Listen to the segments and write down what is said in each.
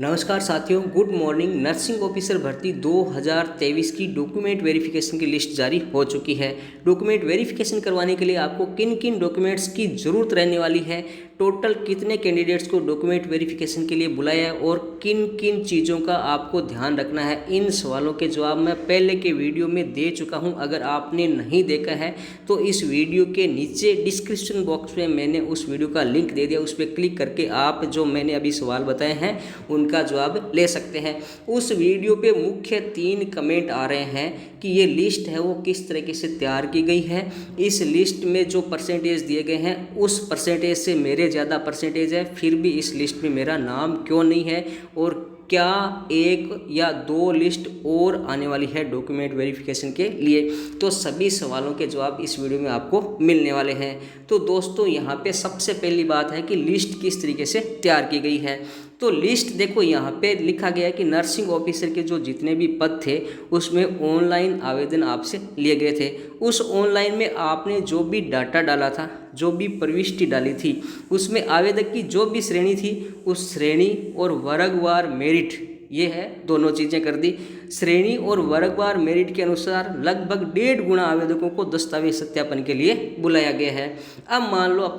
नमस्कार साथियों, good morning. Nursing officer भर्ती 2023 की डॉक्यूमेंट वेरिफिकेशन की लिस्ट जारी हो चुकी है। डॉक्यूमेंट वेरिफिकेशन करवाने के लिए आपको किन किन डॉक्यूमेंट्स की ज़रूरत रहने वाली है, टोटल कितने कैंडिडेट्स को डॉक्यूमेंट वेरिफिकेशन के लिए बुलाया है और किन किन चीज़ों का आपको ध्यान रखना है, इन सवालों के जवाब मैं पहले के वीडियो में दे चुका हूं। अगर आपने नहीं देखा है तो इस वीडियो के नीचे डिस्क्रिप्शन बॉक्स में मैंने उस वीडियो का लिंक दे दिया, उस पर क्लिक करके आप जो मैंने अभी सवाल बताए हैं उनका जवाब ले सकते हैं। उस वीडियो पे मुख्य 3 कमेंट आ रहे हैं कि ये लिस्ट है वो किस तरीके से तैयार की गई है, इस लिस्ट में जो परसेंटेज दिए गए हैं उस परसेंटेज से मेरे ज़्यादा परसेंटेज है, फिर भी इस लिस्ट में मेरा नाम क्यों नहीं है, और क्या 1 या 2 लिस्ट और आने वाली है डॉक्यूमेंट वेरिफिकेशन के लिए। तो सभी सवालों के जवाब इस वीडियो में आपको मिलने वाले हैं। तो दोस्तों, यहाँ पे सबसे पहली बात है कि लिस्ट किस तरीके से तैयार की गई है। तो लिस्ट देखो, यहाँ पे लिखा गया है कि नर्सिंग ऑफिसर के जो जितने भी पद थे उसमें ऑनलाइन आवेदन आपसे लिए गए थे। उस ऑनलाइन में आपने जो भी डाटा डाला था, जो भी प्रविष्टि डाली थी, उसमें आवेदक की जो भी श्रेणी थी उस श्रेणी और वर्गवार मेरिट, ये है दोनों चीज़ें कर दी। श्रेणी और वर्गवार मेरिट के अनुसार लगभग 1.5 गुना आवेदकों को दस्तावेज सत्यापन के लिए बुलाया गया है। अब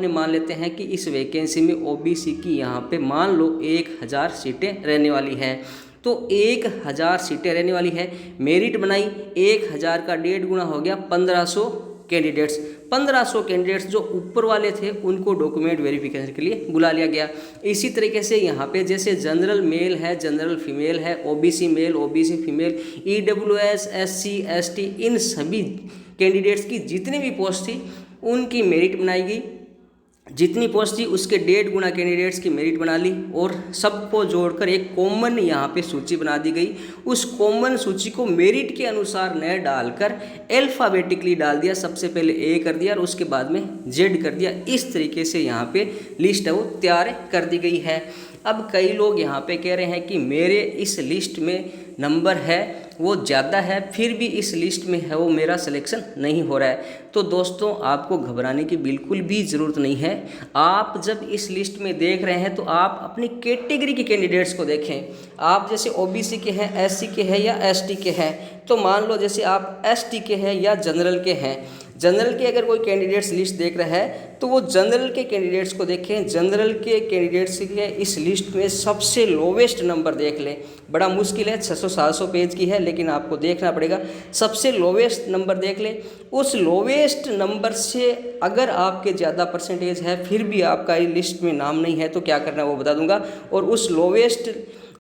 मान लेते हैं कि इस वैकेंसी में ओबीसी की यहाँ पे मान लो 1000 सीटें रहने वाली हैं। तो 1000 सीटें रहने वाली है, मेरिट बनाई, 1000 का 1.5 गुना हो गया 1500 कैंडिडेट्स। 1500 कैंडिडेट्स जो ऊपर वाले थे उनको डॉक्यूमेंट वेरिफिकेशन के लिए बुला लिया गया। इसी तरीके से यहाँ पे जैसे जनरल मेल है, जनरल फीमेल है, OBC male, OBC female, EWS, SC, ST, इन सभी कैंडिडेट्स की जितनी भी पोस्ट थी उनकी मेरिट बनाई गई। जितनी पोस्ट थी उसके 1.5 गुना कैंडिडेट्स की मेरिट बना ली और सबको जोड़कर एक कॉमन यहाँ पे सूची बना दी गई। उस कॉमन सूची को मेरिट के अनुसार न डालकर अल्फ़ाबेटिकली डाल दिया। सबसे पहले ए कर दिया और उसके बाद में जेड कर दिया। इस तरीके से यहाँ पे लिस्ट है वो तैयार कर दी गई है। अब कई लोग यहाँ पे कह रहे हैं कि मेरे इस लिस्ट में नंबर है वो ज़्यादा है, फिर भी इस लिस्ट में है वो मेरा सिलेक्शन नहीं हो रहा है। तो दोस्तों, आपको घबराने की बिल्कुल भी ज़रूरत नहीं है। आप जब इस लिस्ट में देख रहे हैं तो आप अपनी कैटेगरी के कैंडिडेट्स को देखें। आप जैसे ओबीसी के हैं, एससी के हैं या एसटी के हैं, तो मान लो जैसे आप एसटी के हैं या जनरल के हैं। जनरल के अगर कोई कैंडिडेट्स लिस्ट देख रहा है तो वो जनरल के कैंडिडेट्स को देखें। जनरल के कैंडिडेट्स के इस लिस्ट में सबसे लोवेस्ट नंबर देख लें। बड़ा मुश्किल है, 600-700 पेज की है, लेकिन आपको देखना पड़ेगा। सबसे लोवेस्ट नंबर देख लें। उस लोवेस्ट नंबर से अगर आपके ज़्यादा परसेंटेज है फिर भी आपका लिस्ट में नाम नहीं है तो क्या करना है वो बता दूंगा। और उस लोवेस्ट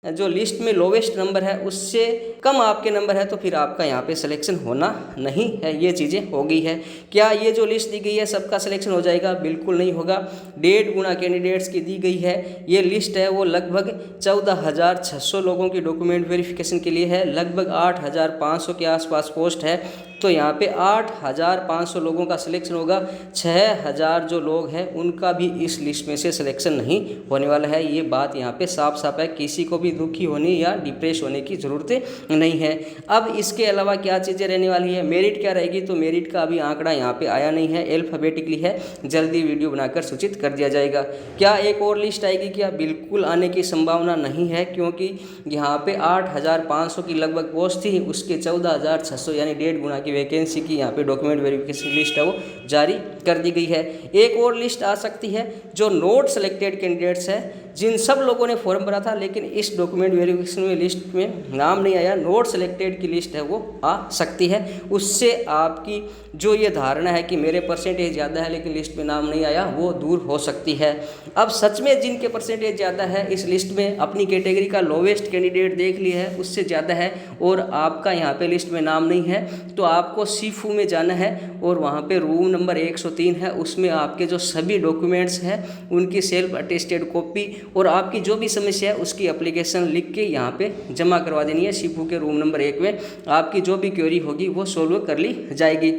जो लिस्ट में लोवेस्ट नंबर है उससे कम आपके नंबर है तो फिर आपका यहाँ पे सिलेक्शन होना नहीं है। ये चीज़ें हो गई है। क्या ये जो लिस्ट दी गई है सबका सिलेक्शन हो जाएगा? बिल्कुल नहीं होगा। 1.5 गुना कैंडिडेट्स की दी गई है। ये लिस्ट है वो लगभग 14,600 लोगों की डॉक्यूमेंट वेरिफिकेशन के लिए है। लगभग 8,500 के आसपास पोस्ट है। तो यहाँ पे 8,500 लोगों का सिलेक्शन होगा। 6,000 जो लोग हैं उनका भी इस लिस्ट में से सिलेक्शन नहीं होने वाला है। ये बात यहाँ पे साफ साफ है। किसी को भी दुखी होने या डिप्रेस होने की ज़रूरत नहीं है। अब इसके अलावा क्या चीज़ें रहने वाली है, मेरिट क्या रहेगी, तो मेरिट का अभी आंकड़ा यहाँ पे आया नहीं है, अल्फ़ाबेटिकली है। जल्दी वीडियो बनाकर सूचित कर दिया जाएगा। क्या एक और लिस्ट आएगी क्या? बिल्कुल आने की संभावना नहीं है, क्योंकि यहाँ पे 8,500 की लगभग पोस्ट थी, उसके 14,600 यानी 1.5 गुना की वैकेंसी की यहाँ पे डॉक्यूमेंट वेरिफिकेशन लिस्ट है वो जारी कर दी गई है। एक और लिस्ट आ सकती है जो नोट सेलेक्टेड कैंडिडेट्स है, जिन सब लोगों ने फॉर्म भरा था लेकिन इस डॉक्यूमेंट वेरिफिकेशन में लिस्ट में नाम नहीं आया, नोट सेलेक्टेड की लिस्ट है वो आ सकती है। उससे आपकी जो ये धारणा है कि मेरे परसेंटेज ज़्यादा है लेकिन लिस्ट में नाम नहीं आया, वो दूर हो सकती है। अब सच में जिनके परसेंटेज ज़्यादा है इस लिस्ट में, अपनी कैटेगरी का लोवेस्ट कैंडिडेट देख लिया है, उससे ज़्यादा है और आपका यहाँ पे लिस्ट में नाम नहीं है, तो आपको सीफू में जाना है और वहाँ पे रूम नंबर 103 है। उसमें आपके जो सभी डॉक्यूमेंट्स हैं उनकी सेल्फ अटेस्टेड कॉपी और आपकी जो भी समस्या है उसकी एप्लीकेशन लिख के यहाँ पे जमा करवा देनी है। सीफू के रूम नंबर 1 में आपकी जो भी क्वेरी होगी वो सोल्व कर ली जाएगी।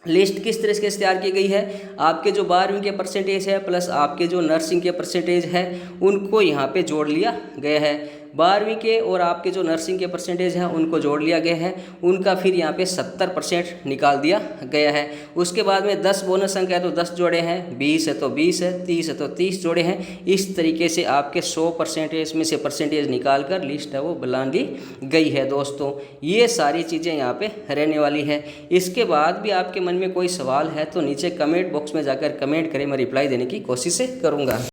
लिस्ट किस तरह से तैयार की गई है, आपके जो 12वीं के परसेंटेज है प्लस आपके जो नर्सिंग के परसेंटेज है उनको यहाँ पे जोड़ लिया गया है। 12वीं के और आपके जो नर्सिंग के परसेंटेज हैं उनको जोड़ लिया गया है, उनका फिर यहाँ पे 70% निकाल दिया गया है। उसके बाद में 10 बोनस अंक है तो 10 जोड़े हैं, 20 है तो 20 है, 30 है तो 30 जोड़े हैं। इस तरीके से आपके 100% में से परसेंटेज निकाल कर लिस्ट है वो बना ली गई है दोस्तों। ये सारी चीज़ें यहाँ पे रहने वाली है। इसके बाद भी आपके मन में कोई सवाल है तो नीचे कमेंट बॉक्स में जाकर कमेंट करें, मैं रिप्लाई देने की कोशिश करूँगा।